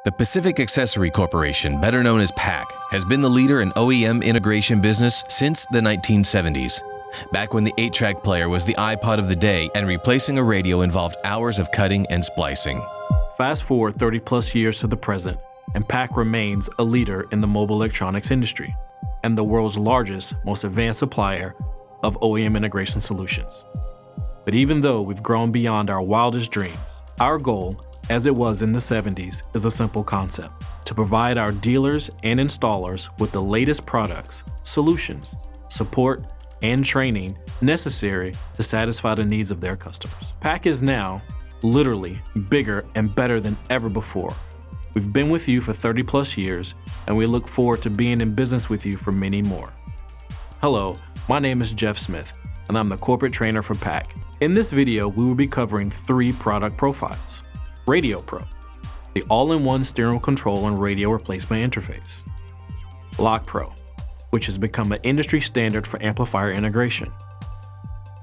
The Pacific Accessory Corporation, better known as PAC, has been the leader in OEM integration business since the 1970s. Back when the 8-track player was the iPod of the day and replacing a radio involved hours of cutting and splicing. Fast forward 30 plus years to the present, and PAC remains a leader in the mobile electronics industry and the world's largest, most advanced supplier of OEM integration solutions. But even though we've grown beyond our wildest dreams, our goal, as it was in the 70s, is a simple concept: to provide our dealers and installers with the latest products, solutions, support, and training necessary to satisfy the needs of their customers. PAC is now literally bigger and better than ever before. We've been with you for 30 plus years, and we look forward to being in business with you for many more. Hello, my name is Jeff Smith, and I'm the corporate trainer for PAC. In this video, we will be covering 3 product profiles. RadioPRO, the all-in-one stereo control and radio replacement interface. LocPRO, which has become an industry standard for amplifier integration.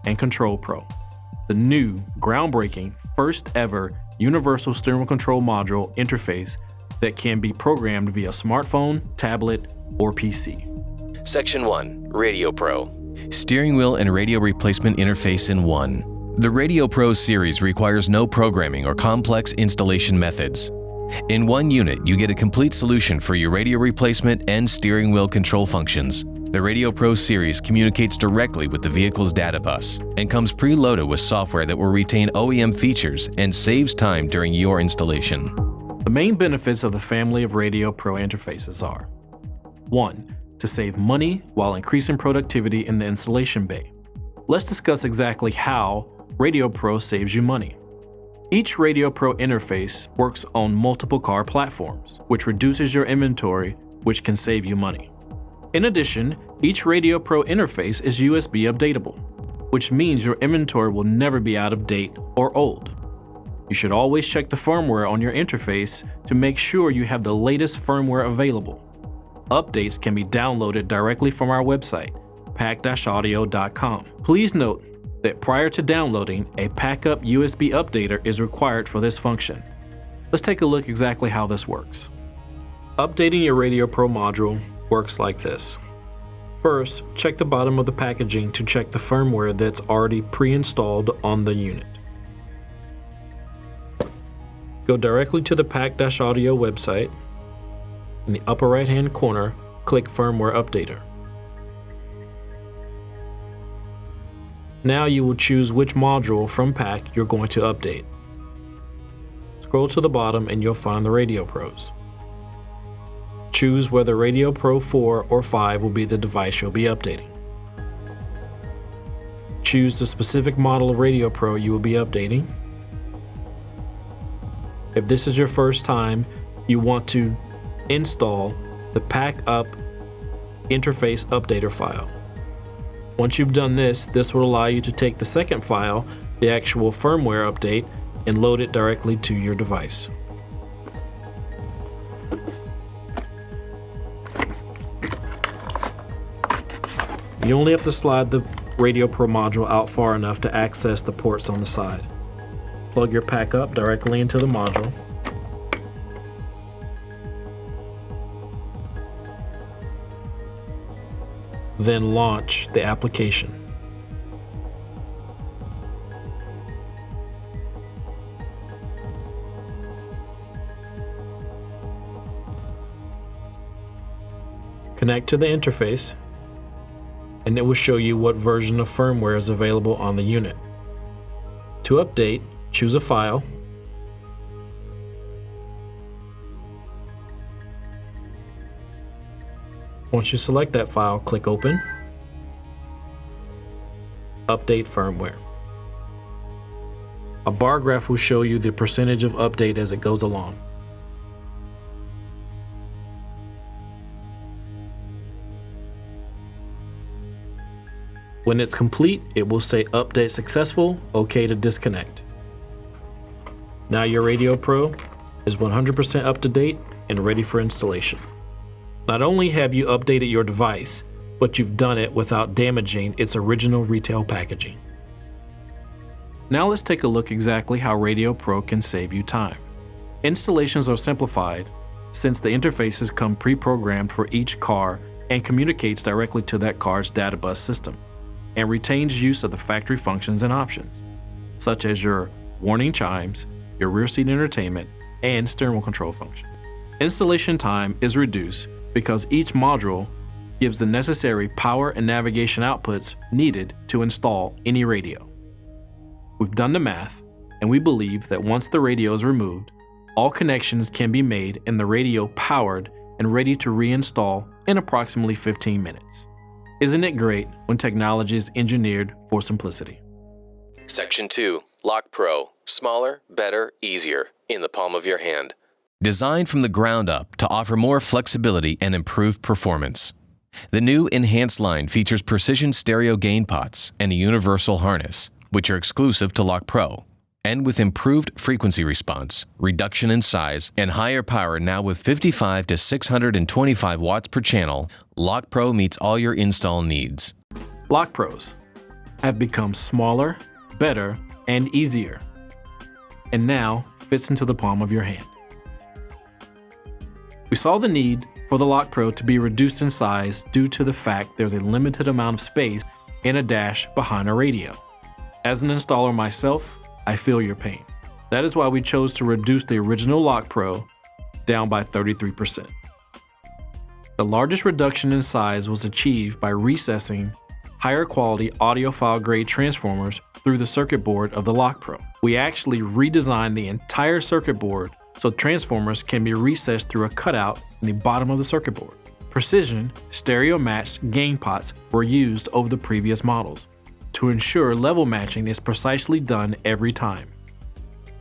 And ControlPRO, the new, groundbreaking, first ever universal stereo control module interface that can be programmed via smartphone, tablet, or PC. Section 1. RadioPRO. Steering wheel and radio replacement interface in one. The RadioPRO series requires no programming or complex installation methods. In one unit, you get a complete solution for your radio replacement and steering wheel control functions. The RadioPRO series communicates directly with the vehicle's data bus and comes preloaded with software that will retain OEM features and saves time during your installation. The main benefits of the family of RadioPRO interfaces are: 1. To save money while increasing productivity in the installation bay. Let's discuss exactly how RadioPRO saves you money. Each RadioPRO interface works on multiple car platforms, which reduces your inventory, which can save you money. In addition, each RadioPRO interface is USB updatable, which means your inventory will never be out of date or old. You should always check the firmware on your interface to make sure you have the latest firmware available. Updates can be downloaded directly from our website, pac-audio.com. Please note that prior to downloading, a PAC-up USB updater is required for this function. Let's take a look exactly how this works. Updating your RadioPRO module works like this. First, check the bottom of the packaging to check the firmware that's already pre-installed on the unit. Go directly to the PAC-audio website. In the upper right-hand corner, click Firmware Updater. Now you will choose which module from PAC you're going to update. Scroll to the bottom and you'll find the RadioPROs. Choose whether RadioPRO 4 or 5 will be the device you'll be updating. Choose the specific model of RadioPRO you will be updating. If this is your first time, you want to install the PAC-up interface updater file. Once you've done this, this will allow you to take the second file, the actual firmware update, and load it directly to your device. You only have to slide the RadioPRO module out far enough to access the ports on the side. Plug your PAC-up directly into the module. Then launch the application. Connect to the interface, and it will show you what version of firmware is available on the unit. To update, choose a file. Once you select that file, click Open. Update firmware. A bar graph will show you the percentage of update as it goes along. When it's complete, it will say Update Successful, OK to disconnect. Now your RadioPRO is 100% up to date and ready for installation. Not only have you updated your device, but you've done it without damaging its original retail packaging. Now let's take a look exactly how RadioPRO can save you time. Installations are simplified since the interfaces come pre-programmed for each car and communicates directly to that car's data bus system, and retains use of the factory functions and options, such as your warning chimes, your rear seat entertainment, and steering wheel control function. Installation time is reduced because each module gives the necessary power and navigation outputs needed to install any radio. We've done the math, and we believe that once the radio is removed, all connections can be made and the radio powered and ready to reinstall in approximately 15 minutes. Isn't it great when technology is engineered for simplicity? Section 2. LocPRO. Smaller, better, easier. In the palm of your hand. Designed from the ground up to offer more flexibility and improved performance. The new enhanced line features precision stereo gain pots and a universal harness, which are exclusive to LocPRO. And with improved frequency response, reduction in size, and higher power now with 55 to 625 watts per channel, LocPRO meets all your install needs. LocPROs have become smaller, better, and easier, and now fits into the palm of your hand. We saw the need for the LocPRO to be reduced in size due to the fact there's a limited amount of space in a dash behind a radio. As an installer myself, I feel your pain. That is why we chose to reduce the original LocPRO down by 33%. The largest reduction in size was achieved by recessing higher quality audiophile grade transformers through the circuit board of the LocPRO. We actually redesigned the entire circuit board so transformers can be recessed through a cutout in the bottom of the circuit board. Precision, stereo-matched gain pots were used over the previous models to ensure level matching is precisely done every time.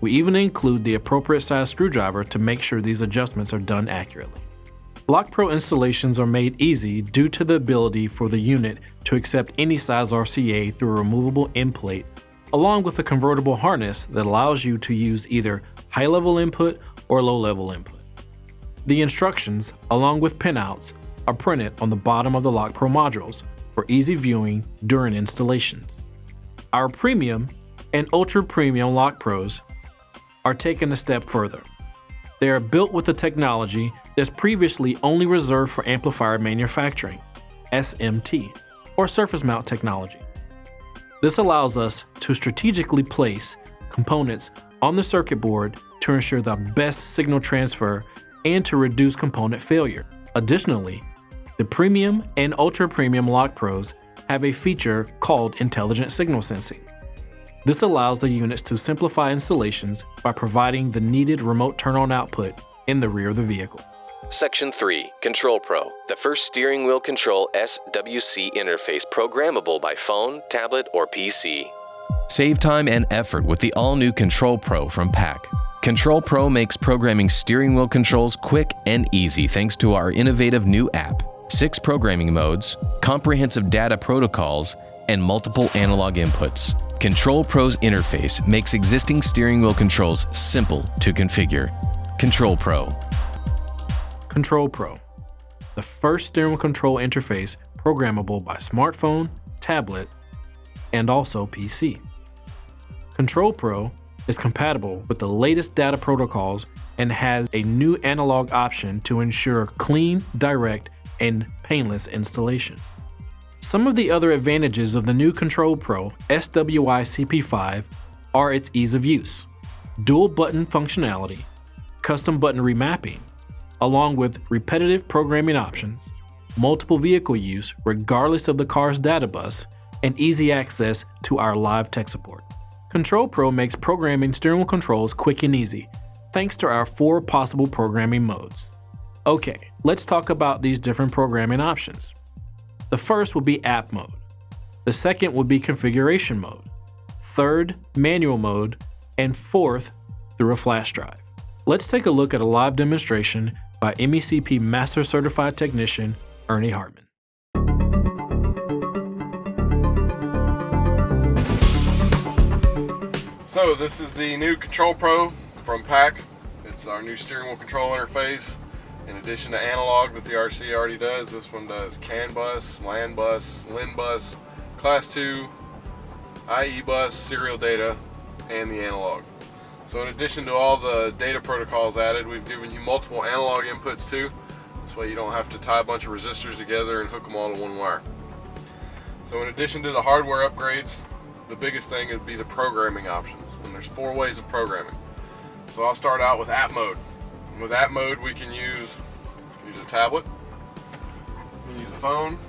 We even include the appropriate size screwdriver to make sure these adjustments are done accurately. LocPRO installations are made easy due to the ability for the unit to accept any size RCA through a removable end plate, along with a convertible harness that allows you to use either high-level input or low-level input. The instructions, along with pinouts, are printed on the bottom of the LocPRO modules for easy viewing during installations. Our premium and ultra-premium LocPROs are taken a step further. They are built with the technology that's previously only reserved for amplifier manufacturing, SMT, or surface mount technology. This allows us to strategically place components on the circuit board to ensure the best signal transfer and to reduce component failure. Additionally, the premium and ultra-premium LocPROs have a feature called intelligent signal sensing. This allows the units to simplify installations by providing the needed remote turn-on output in the rear of the vehicle. Section 3. ControlPRO. The first steering wheel control SWC interface programmable by phone, tablet, or PC. Save time and effort with the all-new ControlPRO from PAC. ControlPRO makes programming steering wheel controls quick and easy thanks to our innovative new app, 6 programming modes, comprehensive data protocols, and multiple analog inputs. ControlPRO's interface makes existing steering wheel controls simple to configure. ControlPRO. ControlPRO, the first steering wheel control interface programmable by smartphone, tablet, and also PC. ControlPRO is compatible with the latest data protocols and has a new analog option to ensure clean, direct, and painless installation. Some of the other advantages of the new ControlPRO SWI CP5 are its ease of use, dual button functionality, custom button remapping, along with repetitive programming options, multiple vehicle use regardless of the car's data bus, and easy access to our live tech support. ControlPRO makes programming steering wheel controls quick and easy, thanks to our 4 possible programming modes. Okay, let's talk about these different programming options. The first will be app mode. The second will be configuration mode. Third, manual mode. And fourth, through a flash drive. Let's take a look at a live demonstration by MECP Master Certified Technician Ernie Hartman. So this is the new ControlPRO from PAC. It's our new steering wheel control interface. In addition to analog that the RC already does, this one does CAN bus, LAN bus, LIN bus, Class 2, IE bus, serial data, and the analog. So in addition to all the data protocols added, we've given you multiple analog inputs too. This way you don't have to tie a bunch of resistors together and hook them all to one wire. So in addition to the hardware upgrades, the biggest thing would be the programming options. And there's 4 ways of programming. So I'll start out with app mode. And with app mode we can use a tablet, we can use a phone,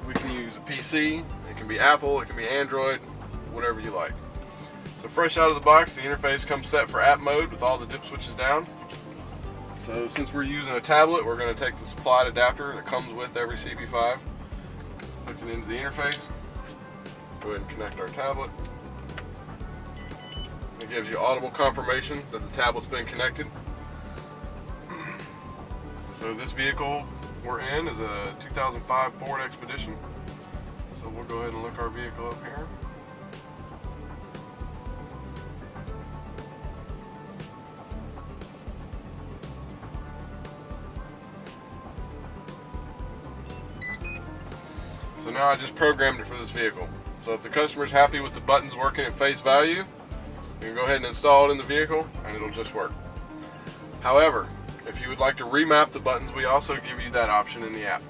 we can use a PC, it can be Apple, it can be Android, whatever you like. So fresh out of the box, the interface comes set for app mode with all the dip switches down. So since we're using a tablet, we're going to take the supplied adapter that comes with every CP5, hook it into the interface, go ahead and connect our tablet. It gives you audible confirmation that the tablet's been connected. So this vehicle we're in is a 2005 Ford Expedition. So we'll go ahead and look our vehicle up here. So now I just programmed it for this vehicle. So if the customer's happy with the buttons working at face value, you can go ahead and install it in the vehicle and it'll just work. However, if you would like to remap the buttons, we also give you that option in the app.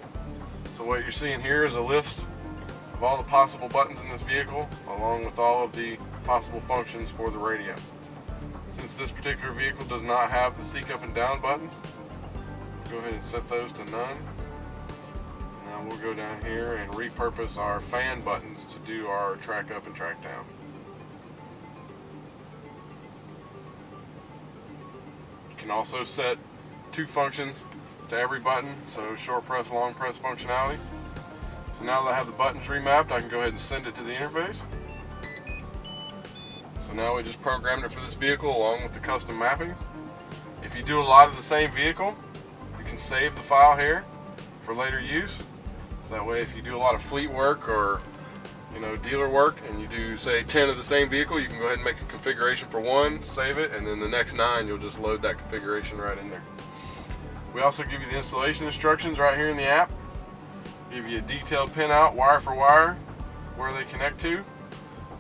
So what you're seeing here is a list of all the possible buttons in this vehicle, along with all of the possible functions for the radio. Since this particular vehicle does not have the seek up and down buttons, go ahead and set those to none. Now we'll go down here and repurpose our fan buttons to do our track up and track down. You can also set 2 functions to every button, so short press, long press functionality. So now that I have the buttons remapped, I can go ahead and send it to the interface. So now we just programmed it for this vehicle along with the custom mapping. If you do a lot of the same vehicle, you can save the file here for later use. So that way if you do a lot of fleet work or dealer work and you do say 10 of the same vehicle, you can go ahead and make a configuration for 1, save it, and then the next 9 you'll just load that configuration right in there. We also give you the installation instructions right here in the app. Give you a detailed pinout wire for wire where they connect to.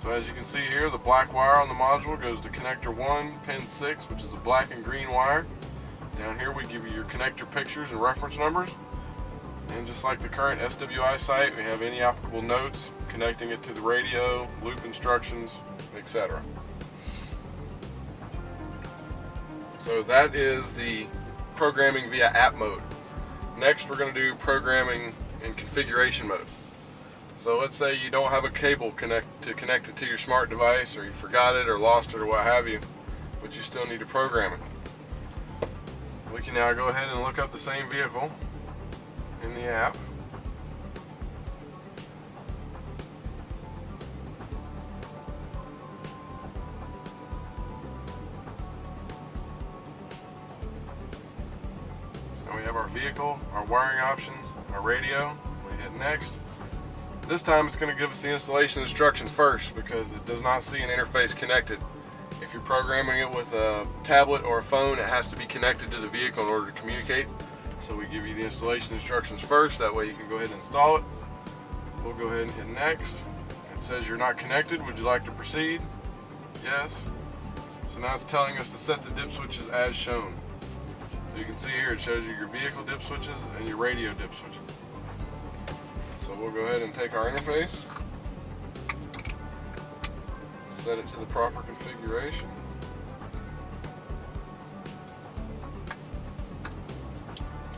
So as you can see here, the black wire on the module goes to connector 1, pin 6, which is a black and green wire. Down here we give you your connector pictures and reference numbers. And just like the current SWI site, we have any applicable notes connecting it to the radio, loop instructions, etc. So that is the programming via app mode. Next we're going to do programming in configuration mode. So let's say you don't have a cable to connect it to your smart device, or you forgot it or lost it or what have you, but you still need to program it. We can now go ahead and look up the same vehicle in the app. So we have our vehicle, our wiring options, our radio. We hit next. This time it's going to give us the installation instruction first because it does not see an interface connected. If you're programming it with a tablet or a phone, it has to be connected to the vehicle in order to communicate. So we give you the installation instructions first, that way you can go ahead and install it. We'll go ahead and hit next. It says you're not connected, would you like to proceed? Yes. So now it's telling us to set the dip switches as shown. So you can see here it shows you your vehicle dip switches and your radio dip switches. So we'll go ahead and take our interface, set it to the proper configuration.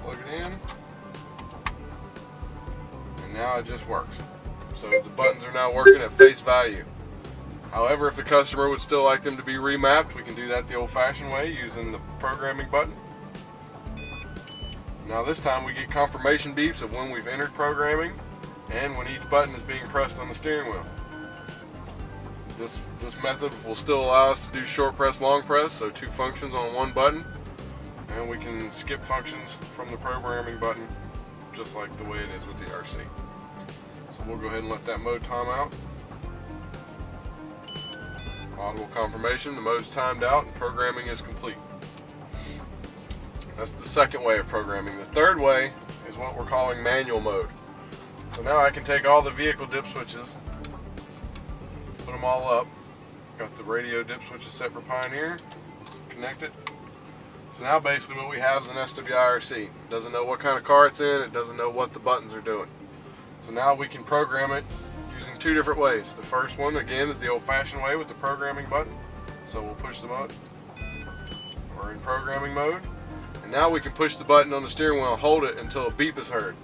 Plug it in, and now it just works. So the buttons are now working at face value. However, if the customer would still like them to be remapped, we can do that the old-fashioned way using the programming button. Now this time we get confirmation beeps of when we've entered programming and when each button is being pressed on the steering wheel. This method will still allow us to do short press, long press, so 2 functions on 1 button. And we can skip functions from the programming button, just like the way it is with the RC. So we'll go ahead and let that mode time out. Audible confirmation, the mode's timed out and programming is complete. That's the second way of programming. The third way is what we're calling manual mode. So now I can take all the vehicle dip switches, put them all up. Got the radio dip switches set for Pioneer, connect it. So now basically what we have is an SWIRC. It doesn't know what kind of car it's in, it doesn't know what the buttons are doing. So now we can program it using two different ways. The first one, again, is the old-fashioned way with the programming button. So we'll push the button. We're in programming mode. And now we can push the button on the steering wheel and hold it until a beep is heard.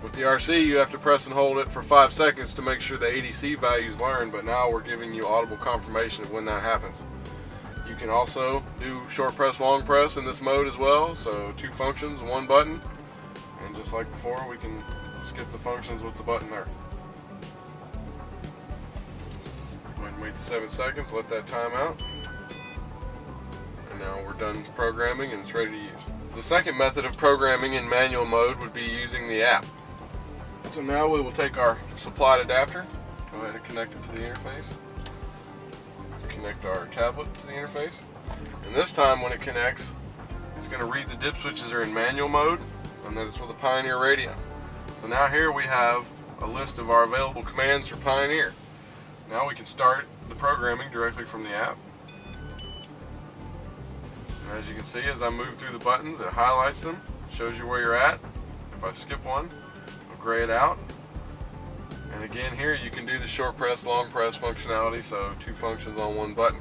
With the RC, you have to press and hold it for 5 seconds to make sure the ADC value is learned, but now we're giving you audible confirmation of when that happens. You can also do short press, long press in this mode as well, so 2 functions, 1 button, and just like before, we can skip the functions with the button there. Go ahead and wait 7 seconds, let that time out, and now we're done programming and it's ready to use. The second method of programming in manual mode would be using the app. So now we will take our supplied adapter, go ahead and connect it to the interface. Connect our tablet to the interface, and this time when it connects, it's going to read the dip switches are in manual mode, and then it's with a Pioneer radio. So now here we have a list of our available commands for Pioneer. Now we can start the programming directly from the app. And as you can see, as I move through the buttons, it highlights them, shows you where you're at. If I skip one, it'll gray it out. And again, here you can do the short press, long press functionality, so 2 functions on 1 button.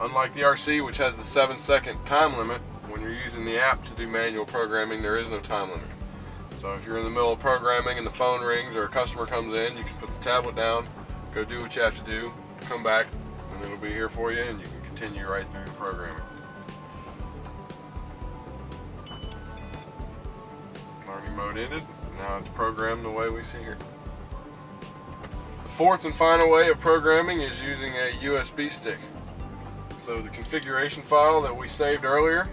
Unlike the RC, which has the 7-second time limit, when you're using the app to do manual programming, there is no time limit. So if you're in the middle of programming and the phone rings or a customer comes in, you can put the tablet down, go do what you have to do, come back, and it'll be here for you, and you can continue right through the programming. Learning mode ended. Now it's programmed the way we see here. The fourth and final way of programming is using a USB stick. So the configuration file that we saved earlier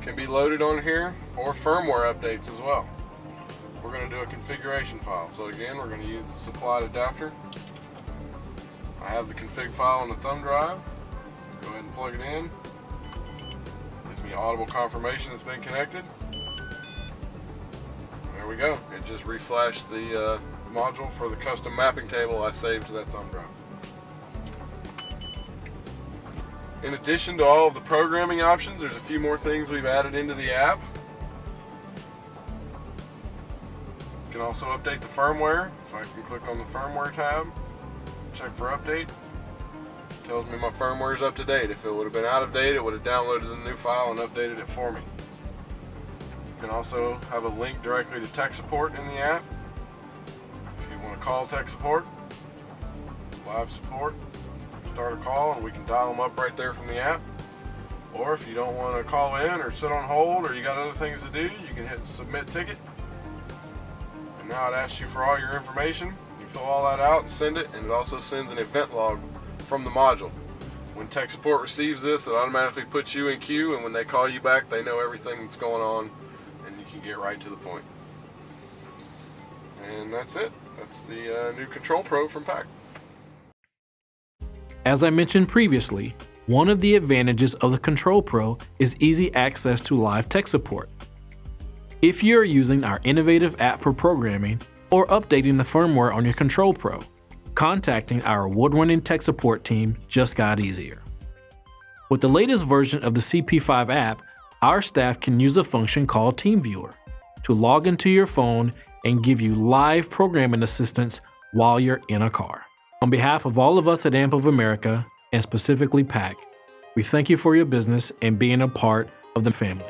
can be loaded on here, or firmware updates as well. We're going to do a configuration file. So again, we're going to use the supplied adapter. I have the config file on the thumb drive. Go ahead and plug it in. Gives me audible confirmation it's been connected. There we go. It just reflashed the module for the custom mapping table I saved to that thumb drive. In addition to all of the programming options, there's a few more things we've added into the app. You can also update the firmware, so I can click on the firmware tab, check for update. It tells me my firmware is up to date. If it would have been out of date, it would have downloaded the new file and updated it for me. You can also have a link directly to tech support in the app. If you want to call tech support, live support, start a call and we can dial them up right there from the app. Or if you don't want to call in or sit on hold or you got other things to do, you can hit submit ticket. And now it asks you for all your information. You fill all that out and send it, and it also sends an event log from the module. When tech support receives this, it automatically puts you in queue, and when they call you back, they know everything that's going on and you can get right to the point. And that's it. That's the new ControlPRO from PAC. As I mentioned previously, one of the advantages of the ControlPRO is easy access to live tech support. If you are using our innovative app for programming or updating the firmware on your ControlPRO, contacting our award-winning tech support team just got easier. With the latest version of the CP5 app, our staff can use a function called TeamViewer to log into your phone and give you live programming assistance while you're in a car. On behalf of all of us at AMP of America, and specifically PAC, we thank you for your business and being a part of the family.